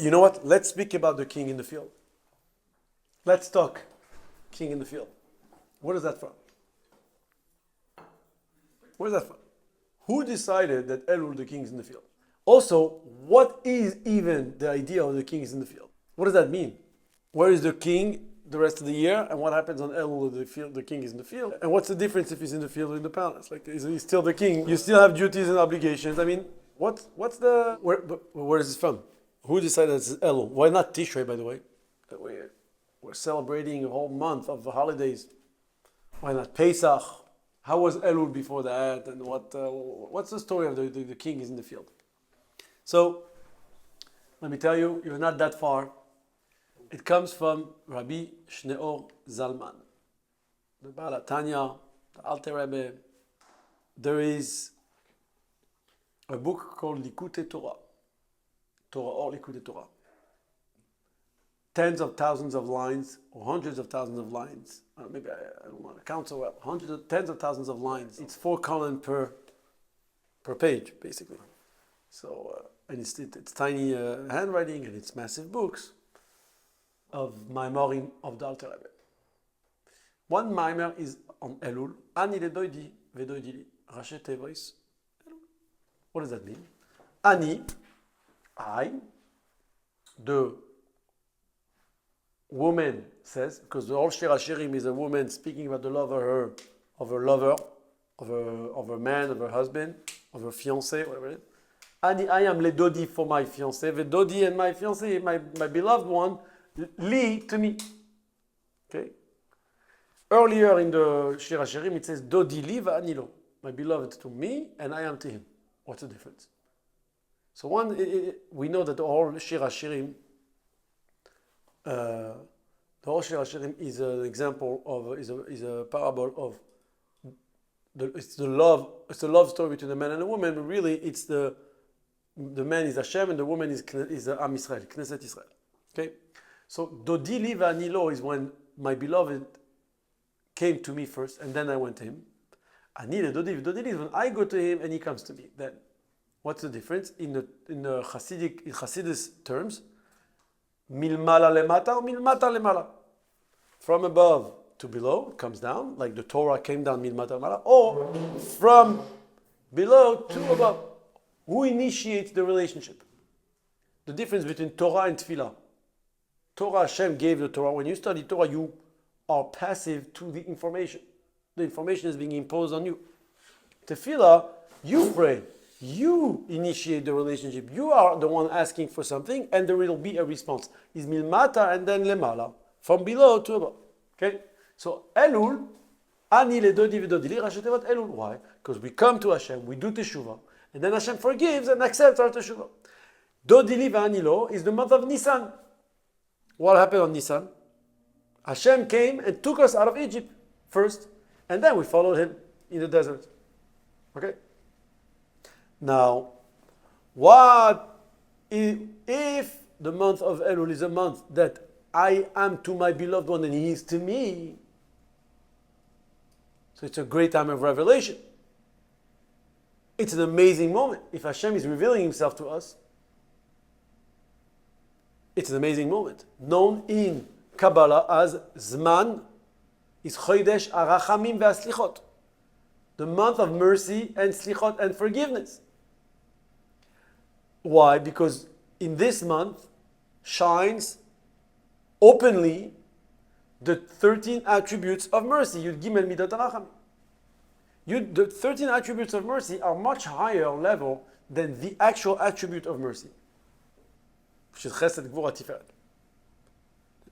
You know what? Let's speak about the king in the field. Let's talk king in the field. What is that from? Where's that from? Who decided that Elul, the king, is in the field? Also, what is even the idea of the king is in the field? What does that mean? Where is the king the rest of the year? And what happens on Elul, the field, the king is in the field? And what's the difference if he's in the field or in the palace? Like, is he still the king? You still have duties and obligations. I mean, what's the... Where is this from? Who decided it's Elul? Why not Tishrei, by the way? We're celebrating a whole month of the holidays. Why not Pesach? How was Elul before that? And what's the story of the king is in the field? So, let me tell you, you're not that far. It comes from Rabbi Shneor Zalman, the Baal Tanya, the Alter Rebbe. There is a book called Likutei Torah, Torah or Likutei Torah. Tens of thousands of lines, or hundreds of thousands of lines. Maybe I don't want to count so well. Tens of thousands of lines. It's 4 columns per page, basically. So, and it's tiny handwriting, and it's massive books of Maimarim of the Alter Rebbe. One Maimer is on Elul. Ani ledoidi vedoidi li. Rashi tevois. What does that mean? Ani, I, the woman says, because the whole Shir HaShirim is a woman speaking about the love of her lover, of her man, of her husband, of her fiancé, whatever it is. Ani, I am le dodi for my fiancé, the dodi and my fiancé, my beloved one, li to me. Okay. Earlier in the Shir HaShirim it says dodi li va'ani lo, my beloved to me and I am to him. What's the difference? So we know that the whole Shir HaShirim, is an example of is a parable of it's a love story between a man and a woman, but really it's the man is Hashem and the woman is Am Israel, Knesset Israel. Okay, so Dodi li va'ani lo is when my beloved came to me first and then I went to him. Ani le Dodi is when I go to him and he comes to me. Then what's the difference in the Hasidus terms? Milmala lemata or milmata lemala. From above to below, it comes down, like the Torah came down milmata lemala, or from below to above. Who initiates the relationship? The difference between Torah and Tefillah. Torah, Hashem gave the Torah. When you study Torah, you are passive to the information. The information is being imposed on you. Tefillah, you pray. You initiate the relationship. You are the one asking for something, and there will be a response. Is milmata and then lemala, from below to above. Okay. So Elul, ani le dodi v'dodi li, Rashi tevat Elul. Why? Because we come to Hashem, we do teshuvah, and then Hashem forgives and accepts our teshuvah. Dodi li v'ani lo is the month of Nisan. What happened on Nisan? Hashem came and took us out of Egypt first, and then we followed him in the desert. Okay. Now, what if the month of Elul is a month that I am to my beloved one and he is to me? So it's a great time of revelation. It's an amazing moment. If Hashem is revealing himself to us, it's an amazing moment. Known in Kabbalah as Zman is Chodesh Arachamim ve'Aslichot. The month of mercy and Slichot and forgiveness. Why? Because in this month shines openly the 13 attributes of mercy. Yud Gimel Midat HaRachamim. The 13 attributes of mercy are much higher level than the actual attribute of mercy, which is Chesed, Gvura, Tiferet.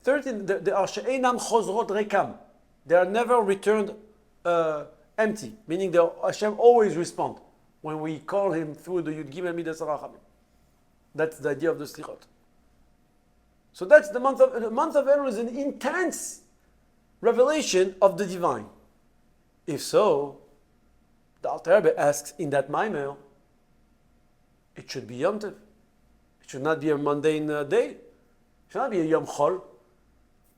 13, they are she'einam chozrot rekam. They are never returned empty, meaning Hashem always responds when we call him through the Yud Gimel Midas HaRachamim. That's the idea of the Slichot. So that's the month of Elul is an intense revelation of the divine. If so, the Alter Rebbe asks in that Maimer, it should be Yom Tov. It should not be a mundane day. It should not be a Yom Chol. It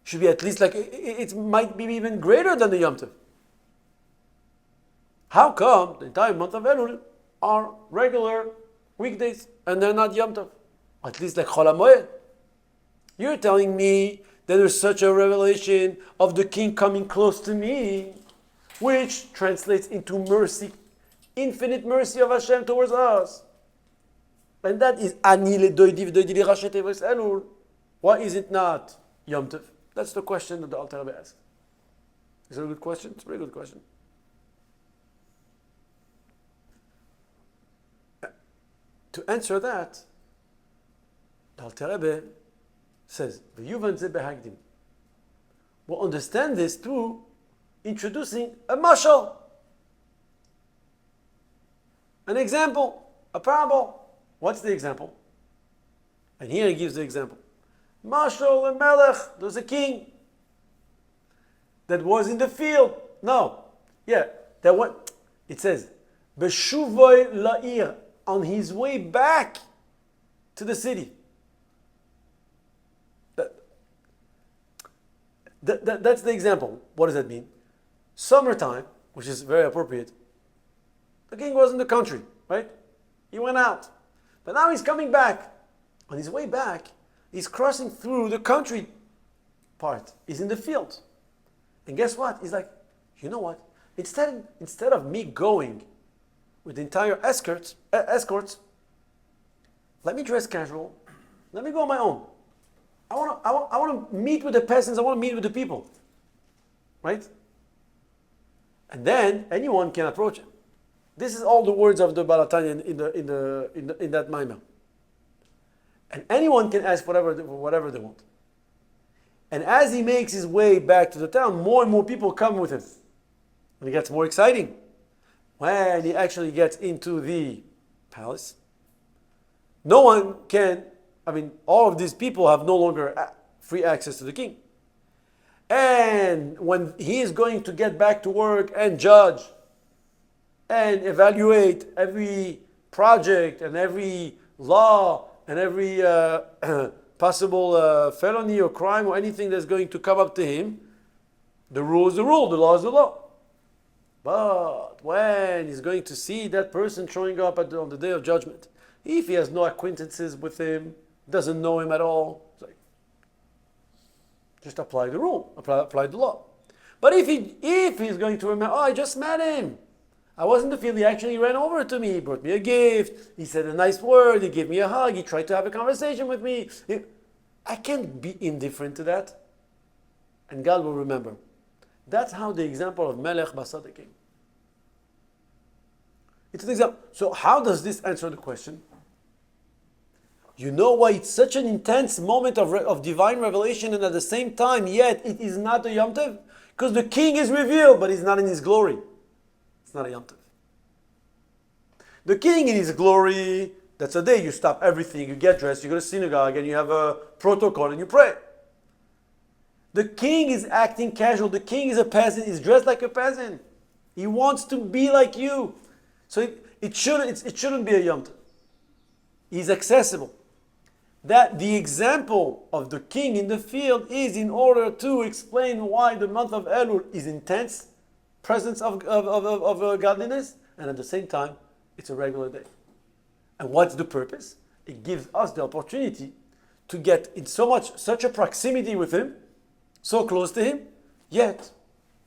should be at least like, it might be even greater than the Yom Tov. How come the entire month of Elul are regular weekdays and they're not Yom Tov? At least like Chol HaMoed. You're telling me that there's such a revelation of the king coming close to me, which translates into mercy, infinite mercy of Hashem towards us. And that is Ani ledoidi v'doidi lirashet evos Elul. Why is it not Yom Tov? That's the question that the Alter Rebbe asked. Is it a good question? It's a very good question. To answer that, the Alter Rebbe says, "V'yuvan ze behagdim." We'll understand this through introducing a mashal, an example, a parable. What's the example? And here he gives the example. Mashal and Melech, there's a king that was in the field. No, yeah, that what it says, Beshuvoy la'ir, on his way back to the city. That's the example. What does that mean? Summertime, which is very appropriate. The king was in the country, right? He went out. But now he's coming back. On his way back, he's crossing through the country part. He's in the field. And guess what? He's like, you know what? Instead of me going with the entire escorts, let me dress casual. Let me go on my own. I want to meet with the peasants. I want to meet with the people. Right? And then anyone can approach him. This is all the words of the Balatanya in that Maimah. And anyone can ask whatever they want. And as he makes his way back to the town, more and more people come with him. And it gets more exciting. When he actually gets into the palace, no one can, all of these people have no longer free access to the king. And when he is going to get back to work and judge and evaluate every project and every law and every possible felony or crime or anything that's going to come up to him, the rule is the rule, the law is the law. But when he's going to see that person showing up on the day of judgment, if he has no acquaintances with him, doesn't know him at all, it's like, just apply the rule, apply the law. But if he's going to remember, I just met him. I was in the field, he actually ran over to me, he brought me a gift, he said a nice word, he gave me a hug, he tried to have a conversation with me. I can't be indifferent to that. And God will remember. That's how the example of Melech Basada came. It's an example. So how does this answer the question? You know why it's such an intense moment of divine revelation, and at the same time, yet it is not a Yom Tov? Because the king is revealed, but he's not in his glory. It's not a Yom Tov. The king in his glory, that's a day you stop everything, you get dressed, you go to synagogue, and you have a protocol, and you pray. The king is acting casual. The king is a peasant. He's dressed like a peasant. He wants to be like you. So it shouldn't be a Yom Tov. He's accessible. That the example of the king in the field is in order to explain why the month of Elul is intense presence of godliness, and at the same time, it's a regular day. And what's the purpose? It gives us the opportunity to get in such a proximity with him, so close to him, yet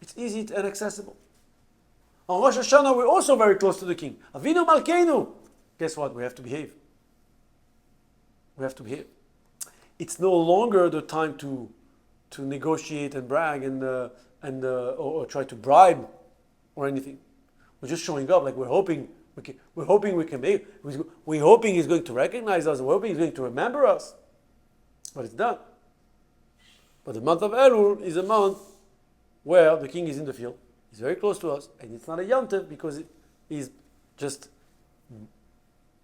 it's easy and accessible. On Rosh Hashanah, we're also very close to the king. Avinu Malkeinu. Guess what? We have to behave. We have to behave. It's no longer the time to negotiate and brag or try to bribe or anything. We're just showing up like we're hoping we can make. We're hoping he's going to recognize us. We're hoping he's going to remember us. But it's done. But the month of Elul is a month where the king is in the field. He's very close to us, and it's not a Yom Tov because he's just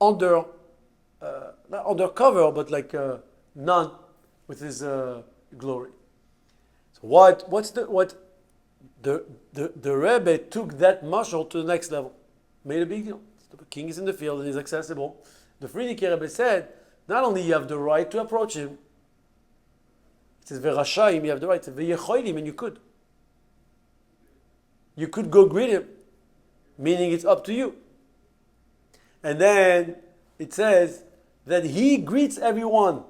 not undercover, but like none with his glory. So what the Rebbe took that mashal to the next level, made a big deal. The king is in the field and he's accessible. The Frierdiker Rebbe said, not only you have the right to approach him, it says Verashayim, you have the right to Veyecholim, and you could. You could go greet him, meaning it's up to you. And then it says that he greets everyone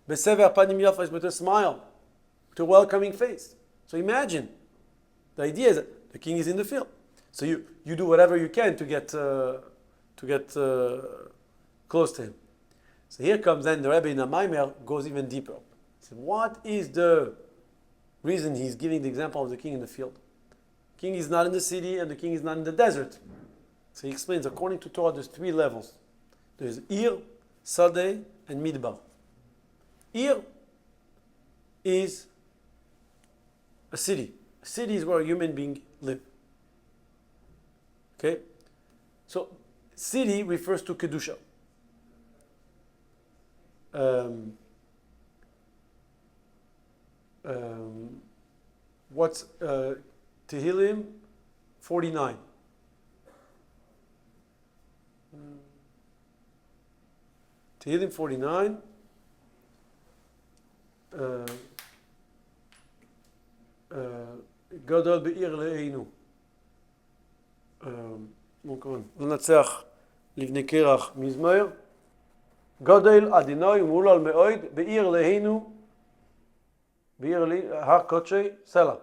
Besever panim yafas, with a smile, with a welcoming face. So imagine, the idea is that the king is in the field. So you do whatever you can to get close to him. So here comes then the Rebbe in a Maimer goes even deeper. He said, what is the reason he's giving the example of the king in the field? The king is not in the city and the king is not in the desert. So he explains, according to Torah, there's 3 levels. There's Ir, Sadeh, and Midbar. Ir is a city. A city is where a human being live. Okay? So, city refers to Kedusha. What's Tehillim 49? Tehillim 49. גדול בעיר לעינו. לנצח לבני קרח מזמור. גדול אדינוי ומהולל מאוד בעיר לעינו. בעיר הר קודשי סלע.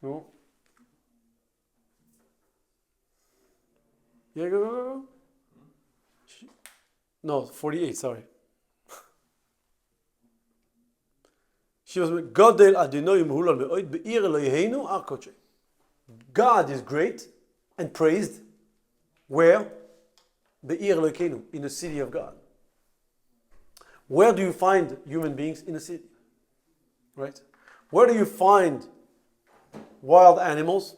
נו. No, 48, sorry. She was Godel Adonai Mahulal Me'od Be'ir Eloheinu Har Kodshei. God is great and praised. Where? Be'ir Eloheinu, in the city of God. Where do you find human beings? In the city. Right? Where do you find wild animals?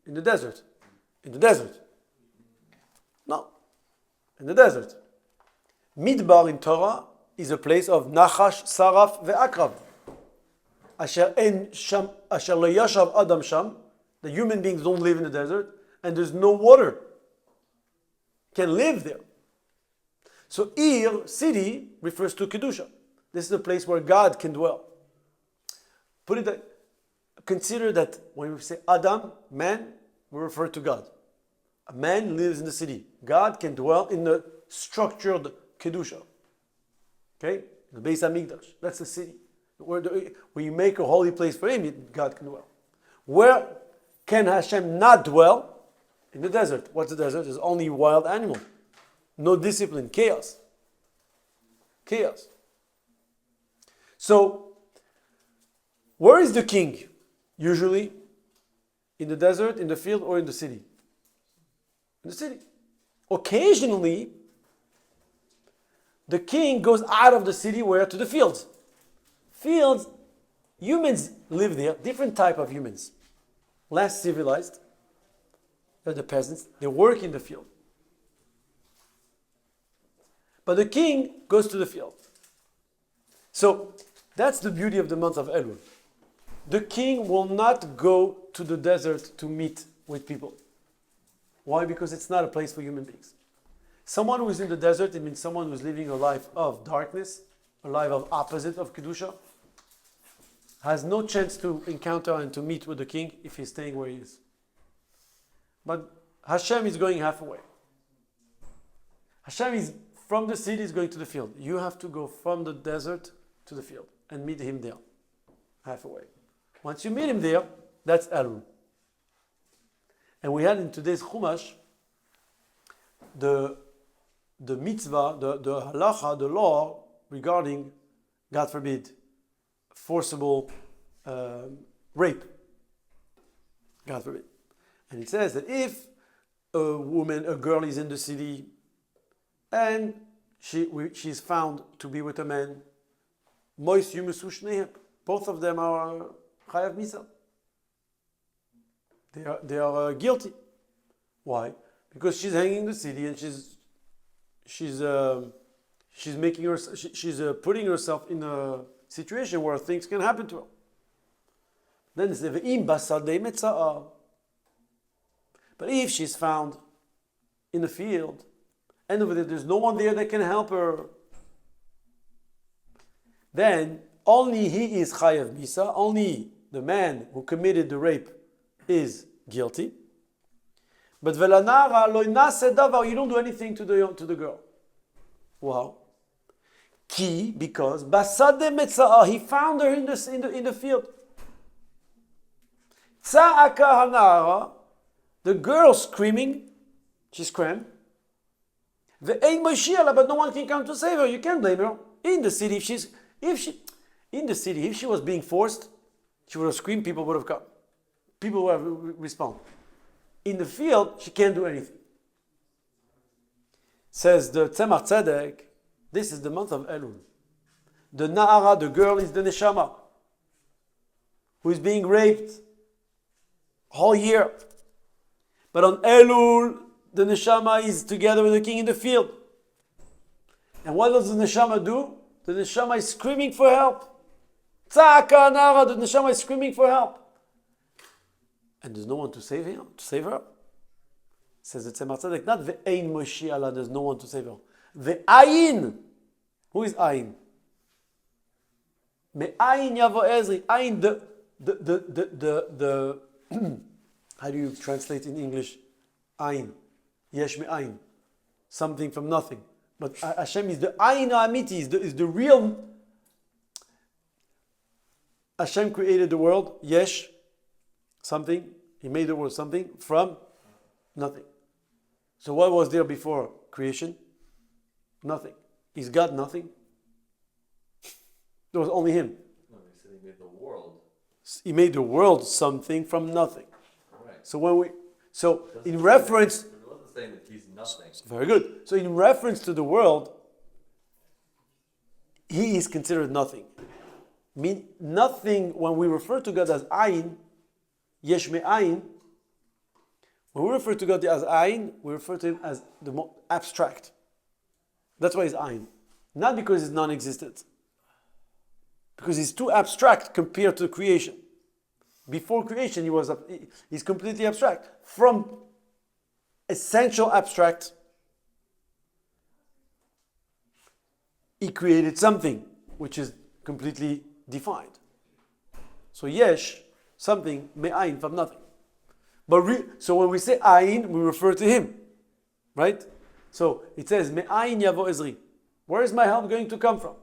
In the desert. In the desert. No. In the desert. Midbar in Torah is a place of Nachash, Saraf, ve'akrav. Asher lo yashav adam sham. The human beings don't live in the desert, and there's no water. Can live there. So Ir, city, refers to Kedusha. This is a place where God can dwell. Consider that when we say Adam, man, we refer to God. A man lives in the city. God can dwell in the structured Kedusha. Okay? The Beis Hamikdash. That's the city. Where you make a holy place for him, God can dwell. Where can Hashem not dwell? In the desert. What's the desert? There's only wild animal. No discipline. Chaos. Chaos. So, where is the king? Usually, in the desert, in the field, or in the city? In the city. Occasionally, the king goes out of the city where? To the fields. Fields, humans live there, different type of humans. Less civilized. They're the peasants. They work in the field. But the king goes to the field. So, that's the beauty of the month of Elul. The king will not go to the desert to meet with people. Why? Because it's not a place for human beings. Someone who is in the desert, it means someone who is living a life of darkness, a life of opposite of Kedusha, has no chance to encounter and to meet with the king if he's staying where he is. But Hashem is going halfway. Hashem is from the city is going to the field. You have to go from the desert to the field and meet him there, halfway. Once you meet him there, that's Elul. And we had in today's Chumash the mitzvah, the halacha, the law regarding, God forbid, forcible rape. God forbid. And it says that if a girl is in the city and she's found to be with a man, mois yumesu shnehem, both of them are chayav misa. They are guilty. Why? Because she's hanging in the city and she's putting herself in a situation where things can happen to her. Then it says ve'im basadei metza'ah. But if she's found in the field and over there's no one there that can help her, then only he is chayav misa. Only the man who committed the rape is guilty. But velanara lo nase davar, you don't do anything to the girl. Wow. Because Basade Metza'ah, he found her in the field. Tza'aka Hanara, the girl screaming, she's crammed. Ve'ein Moshiach, but no one can come to save her. You can't blame her. In the city, if she was being forced, she would have screamed, people would have come. People would have responded. In the field, she can't do anything. Says the Tzemach Tzedek, this is the month of Elul. The Na'ara, the girl, is the Neshama, who is being raped whole year. But on Elul, the Neshama is together with the king in the field. And what does the Neshama do? The Neshama is screaming for help. Tzaka Na'ara, the Neshama is screaming for help. And there's no one to save him, to save her. Says the Tzemach Tzedek, not ve'ein Moshiach, there's no one to save her. Ve'ayin. Who is Ayin? Me'ayin yavo Ezri. Ayin, the how do you translate in English? Ayin. Yesh me'ayin. Something from nothing. But Hashem is the Ayin Ha'amiti, is the real. Hashem created the world. Yesh. Something. He made the world something from nothing. So what was there before creation? Nothing. Is God nothing? There was only Him. No, he said he made the world. He made the world something from nothing. Right. So in reference, It wasn't saying that he's nothing. very good. So in reference to the world, He is considered nothing. Mean nothing. When we refer to God as Ayin, Yesh Me'ayin. When we refer to God as Ayin, we refer to Him as the more abstract. That's why He's Ayin. Not because He's non-existent. Because He's too abstract compared to creation. Before creation, He's completely abstract. From essential abstract, He created something which is completely defined. So Yesh, something, Me'ayin, from nothing. So when we say Ayin, we refer to Him. Right? So it says, Me'ayin yavo Ezri. Where is my help going to come from?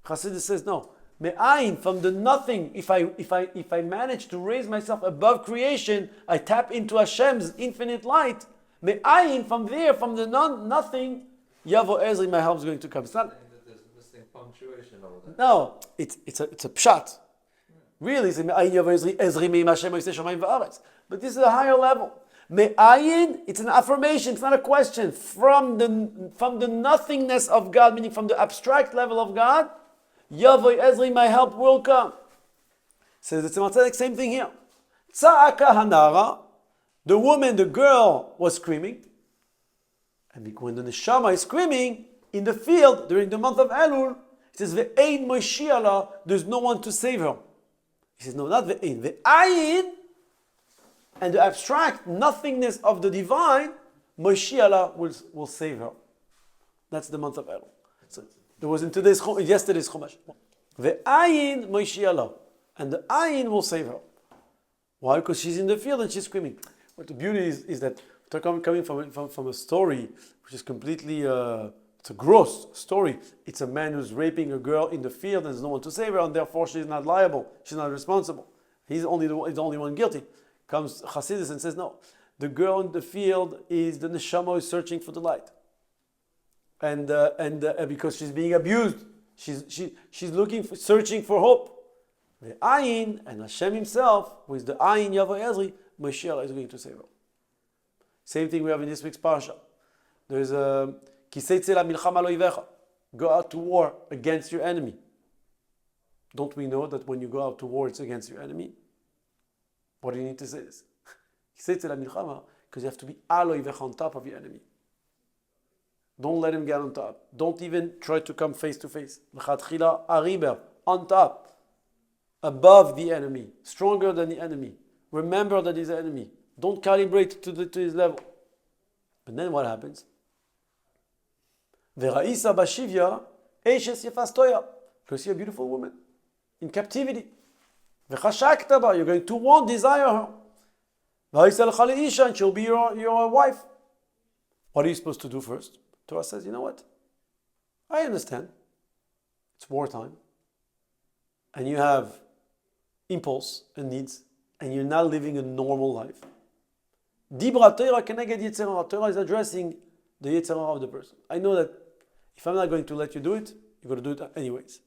Chassidus says, no. Me'ayin, from the nothing. If I manage to raise myself above creation, I tap into Hashem's infinite light. Me'ayin, from there, from the nothing, yavo Ezri, my help is going to come. It's not. There's missing punctuation over there. No, it's a pshat. Really, it's Me'ayin yavo Ezri, Ezri me'im Hashem oiseh shamayim va'aretz. But this is a higher level. Me'ayin, it's an affirmation, it's not a question. From the nothingness of God, meaning from the abstract level of God, Yavoy Ezri, my help will come. Says the Tzemach Tzedek, same thing here. Tza'aka Hanara, the woman, the girl was screaming. And when the Neshama is screaming in the field during the month of Elul, it says, Ve'ein Moshiach, there's no one to save her. He says, no, not Ve'ein. Ve'ayin, and the abstract nothingness of the divine, Moshiach will save her. That's the month of Elul. So there was in yesterday's Chumash. Ve'ayin Moshiach, and the ayin will save her. Why? Because she's in the field and she's screaming. But the beauty is that coming from a story which is completely it's a gross story. It's a man who's raping a girl in the field and there's no one to save her, and therefore she's not liable. She's not responsible. He's the only one guilty. Comes Chassidus and says, no, the girl in the field is the neshama is searching for the light, and because she's being abused, she's searching for hope. The ayin and Hashem Himself, who is the ayin Yavo Ezri, Moshiach is going to save her. Same thing we have in this week's parsha. There is a kiseitze la milchama lo ivecha. Go out to war against your enemy. Don't we know that when you go out to war, it's against your enemy? What do you need to say this? Kiseitze la milchama, because you have to be alo ivecha, on top of your enemy. Don't let him get on top. Don't even try to come face to face. L'chatchila ariber, on top. Above the enemy, stronger than the enemy. Remember that he's an enemy. Don't calibrate to his level. But then what happens? V'ra'isa bashivya eshes yefastoya. You see a beautiful woman in captivity. V'chashakta ba, you're going to want, desire her. V'ra'isa l'cha le'isha, and she'll be your wife. What are you supposed to do first? Torah says, you know what? I understand. It's wartime. And you have impulse and needs, and you're not living a normal life. Dibra Torah keneged Yetzer Hara. Torah is addressing the Yetzer Hara of the person. I know that if I'm not going to let you do it, you're going to do it anyways.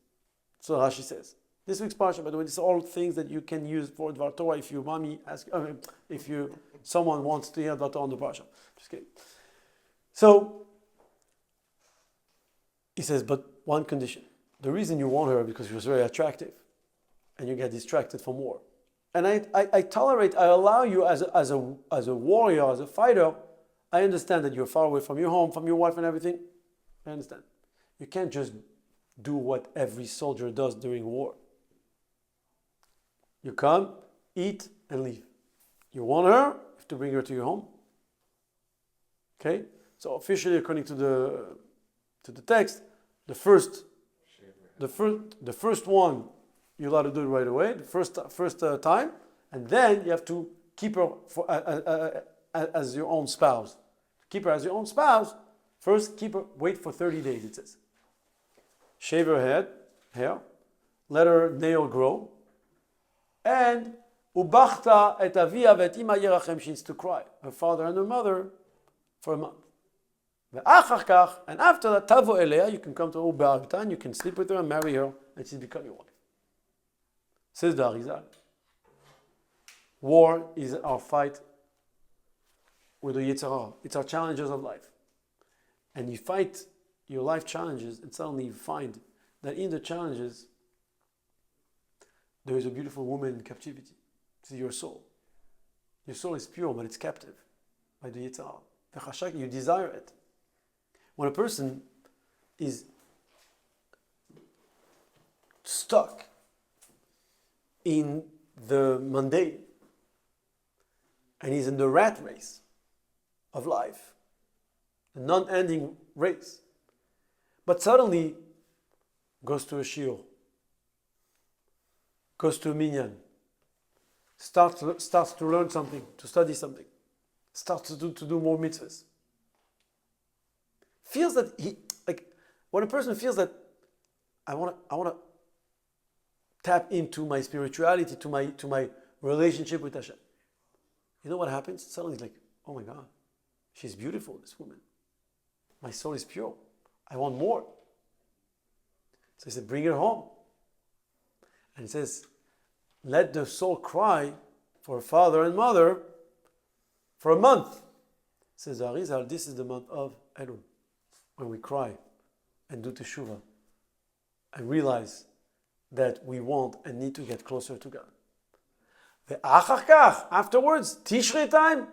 So Rashi says. This week's parsha, by the way, these are all things that you can use for Dvar Torah if your mommy asks, someone wants to hear Dvar Torah on the parsha. Just kidding. So he says, but one condition. The reason you want her because she was very attractive, and you get distracted from war. And I tolerate, I allow you as a warrior, as a fighter. I understand that you're far away from your home, from your wife and everything. I understand. You can't just do what every soldier does during war. You come, eat, and leave. You want her, you have to bring her to your home. Okay? So officially, according to the text, the first one, you're allowed to do it right away, the first time, and then you have to keep her as your own spouse. Keep her as your own spouse. First, wait for 30 days, it says. Shave her hair, let her nail grow, and ubachta et avia vet ima yerachem, she needs to cry, her father and her mother, for a month. And after that, tavo elea, you can come to her and you can sleep with her and marry her, and she's become your wife. Says the Arizal. War is our fight with the Yetzer Hara. It's our challenges of life. And you fight your life challenges, and suddenly you find that in the challenges, there is a beautiful woman in captivity. This is your soul. Your soul is pure, but it's captive by the Yetzer Hara. You desire it. When a person is stuck in the mundane and he's in the rat race of life, the non-ending race, but suddenly goes to a shiur, goes to a minyan, starts to learn something, to study something, starts to do more mitzvahs. Feels that when a person feels that I want to tap into my spirituality, to my relationship with Hashem. You know what happens? Suddenly it's like, oh my God, she's beautiful, this woman. My soul is pure. I want more. So he said, bring her home. And he says, let the soul cry for father and mother for a month. Says Arizal, this is the month of Elul, when we cry and do teshuvah and realize that we want and need to get closer to God. Afterwards, Tishrei time,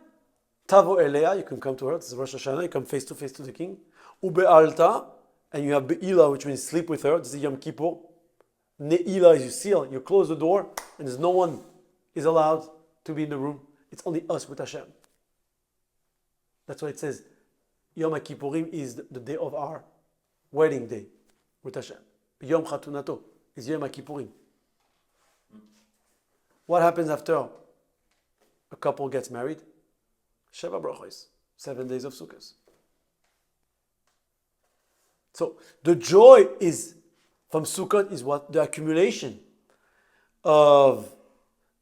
tavo elea, you can come to her, this is Rosh Hashanah, you come face to face to the king. Ube'alta, and you have be'ila, which means sleep with her, this is Yom Kippur. Ne'ila is you seal, you close the door, and there's no one is allowed to be in the room. It's only us with Hashem. That's why it says, Yom Kippurim is the day of our wedding day with Hashem. Yom Chatunato is Yom Kippurim. What happens after a couple gets married? Sheva brachos, 7 days of Sukkot. So the joy is from Sukkot is what? The accumulation of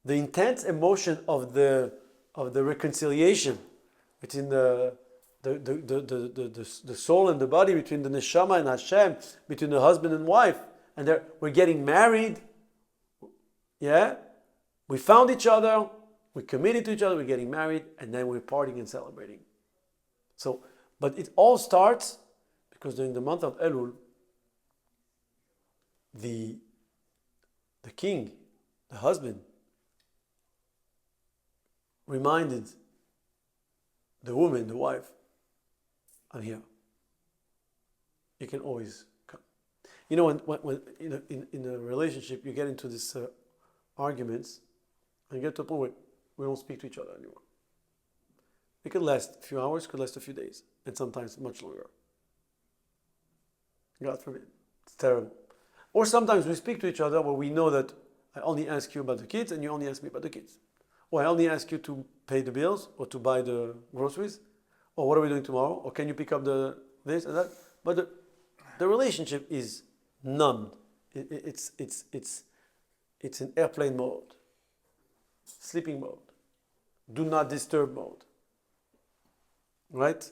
the intense emotion of the reconciliation between the soul and the body, between the neshama and Hashem, between the husband and wife, and we're getting married. Yeah, we found each other, we committed to each other, we're getting married, and then we're partying and celebrating. So, but it all starts because during the month of Elul, the king, the husband, reminded the woman, the wife, I'm here. You can always come. You know, when in a relationship, you get into these arguments, and you get to a point where we don't speak to each other anymore. It could last a few hours, could last a few days, and sometimes much longer. God forbid. It's terrible. Or sometimes we speak to each other where we know that I only ask you about the kids and you only ask me about the kids. Or I only ask you to pay the bills or to buy the groceries. Or what are we doing tomorrow? Or can you pick up this and that? But the relationship is numbed. It's in airplane mode, sleeping mode, do not disturb mode. Right?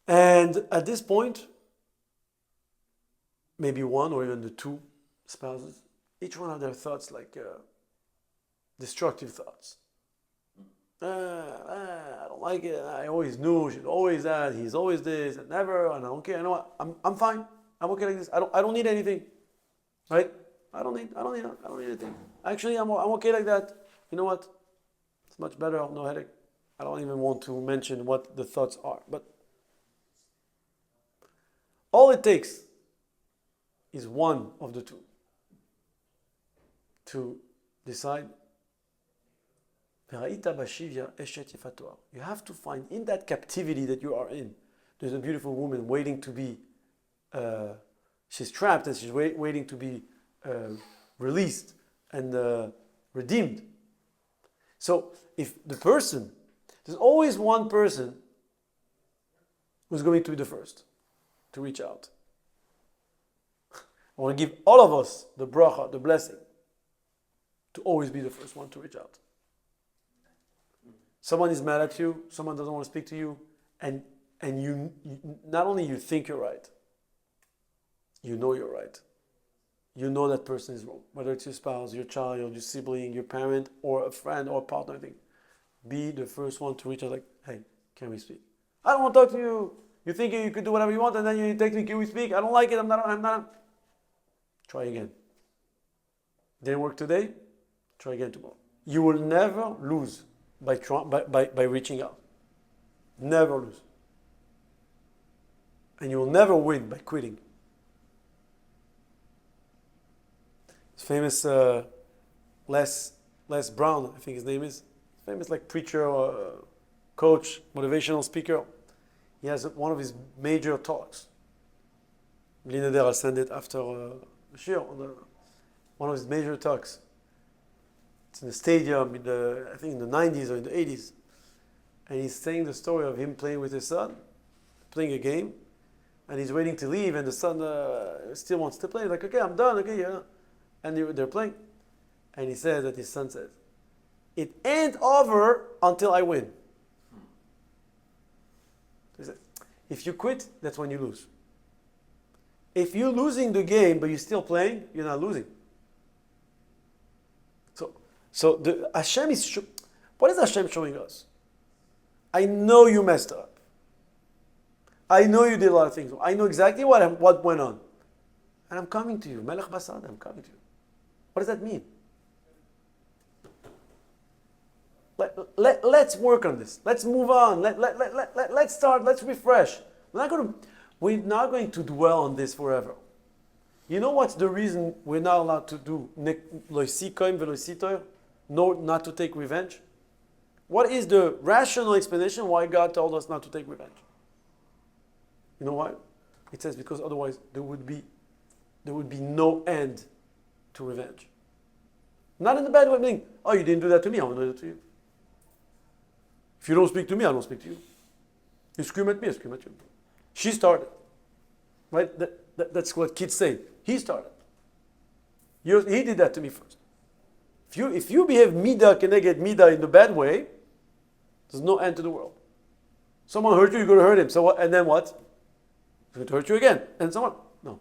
And at this point, maybe one or even the two spouses, each one have their thoughts like destructive thoughts. I don't like it. I always knew she's always that. He's always this and never. And I don't care. You know what? I'm fine. I'm okay like this. I don't need anything, right? I don't need anything. Actually, I'm okay like that. You know what? It's much better. No headache. I don't even want to mention what the thoughts are. But all it takes is one of the two to decide. You have to find in that captivity that you are in. There's a beautiful woman waiting to be, she's trapped and she's waiting to be released and redeemed. So if the person, there's always one person who's going to be the first to reach out. I want to give all of us the bracha, the blessing, to always be the first one to reach out. Someone is mad at you, someone doesn't want to speak to you, and you not only you think you're right, you know you're right. You know that person is wrong. Whether it's your spouse, your child, your sibling, your parent, or a friend or a partner, I think. Be the first one to reach out like, hey, can we speak? I don't want to talk to you. You think you could do whatever you want, and then you text me, can we speak? I don't like it, I'm not. Try again. Didn't work today? Try again tomorrow. You will never lose by reaching out. Never lose. And you will never win by quitting. It's famous Les Brown, I think his name is. Famous like preacher or coach, motivational speaker. He has one of his major talks. Blineder, I'll send it after one of his major talks. It's in the stadium I think in the 90s or in the 80s. And he's saying the story of him playing with his son, playing a game, and he's waiting to leave, and the son still wants to play. He's like, okay, I'm done, okay, yeah. And they're playing. And he says that his son says, it ain't over until I win. He said, if you quit, that's when you lose. If you're losing the game, but you're still playing, you're not losing. So Hashem is, what is Hashem showing us? I know you messed up. I know you did a lot of things. I know exactly what went on. And I'm coming to you. Melech Basad, I'm coming to you. What does that mean? Let's work on this. Let's move on. Let's start. Let's refresh. We're not going to dwell on this forever. You know what's the reason we're not allowed to do not to take revenge? What is the rational explanation why God told us not to take revenge? You know why? It says because otherwise there would be no end to revenge. Not in the bad way, meaning, oh, you didn't do that to me, I won't do that to you. If you don't speak to me, I don't speak to you. You scream at me, I scream at you. She started. Right? That's what kids say. He started. He did that to me first. If you behave midah keneged midah in the bad way, there's no end to the world. Someone hurt you, you're going to hurt him. So what? And then what? He's going to hurt you again. And so on. No.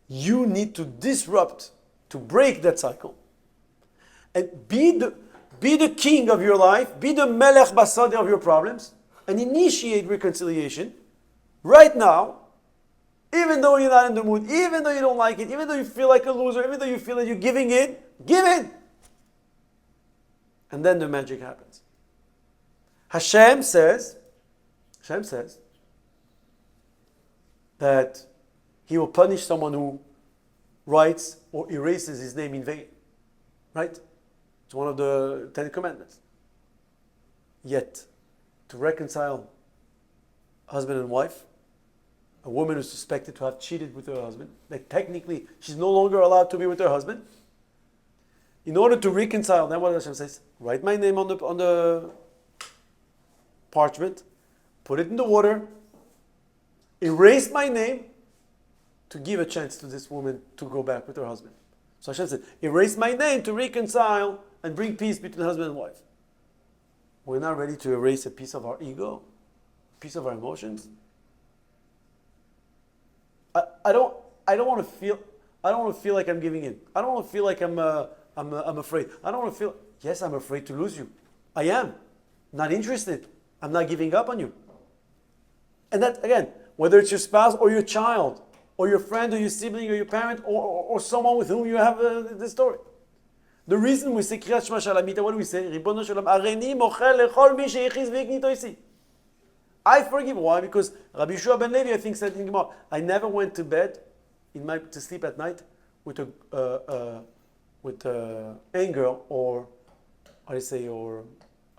You need to disrupt, to break that cycle. And be the king of your life, be the melech basadi of your problems, and initiate reconciliation right now, even though you're not in the mood, even though you don't like it, even though you feel like a loser, even though you feel that you're giving in, give in. And then the magic happens. Hashem says that he will punish someone who writes or erases his name in vain. Right? It's one of the 10 Commandments. Yet, to reconcile husband and wife, a woman who's suspected to have cheated with her husband, like technically she's no longer allowed to be with her husband. In order to reconcile them, what Hashem says, write my name on the parchment, put it in the water, erased my name to give a chance to this woman to go back with her husband. So Hashem said, erase my name to reconcile and bring peace between husband and wife. We're not ready to erase a piece of our ego, a piece of our emotions. I don't want to feel like I'm giving in. I don't want to feel like I'm afraid. I don't want to feel, yes, I'm afraid to lose you. I am. Not interested. I'm not giving up on you. And that, again, whether it's your spouse or your child, or your friend, or your sibling, or your parent, or someone with whom you have this story. The reason we say Kriyat Shema Shalamita, what do we say? Ribono Shalom, Areni Mochel Lechol Mi Sheyichiz Ve'iknito Isi. I forgive. Why? Because Rabbi Yeshua ben Levi, I think, said in Gemara, I never went to bed, to sleep at night, with anger or a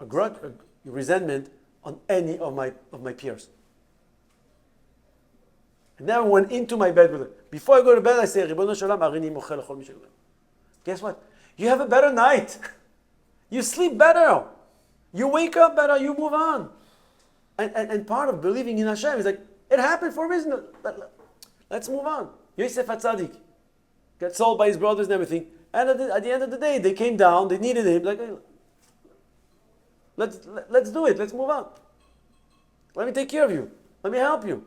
grudge, a resentment on any of my peers. I never went into my bed with it. Before I go to bed, I say, Ribono Shalom, Arini Mochel Lechol Mi Sheyichiz. Guess what? You have a better night. You sleep better. You wake up better. You move on. And part of believing in Hashem is like, it happened for a reason. Let's move on. Yosef HaTzadik got sold by his brothers and everything. And at the end of the day, they came down. They needed him. Like, let's do it. Let's move on. Let me take care of you. Let me help you.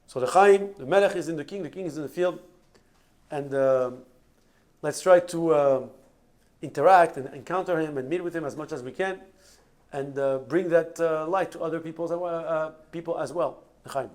So the Chaim, the Melech is in the king is in the field. And let's try to interact and encounter him and meet with him as much as we can. And bring that light to other people as well. L'chaim.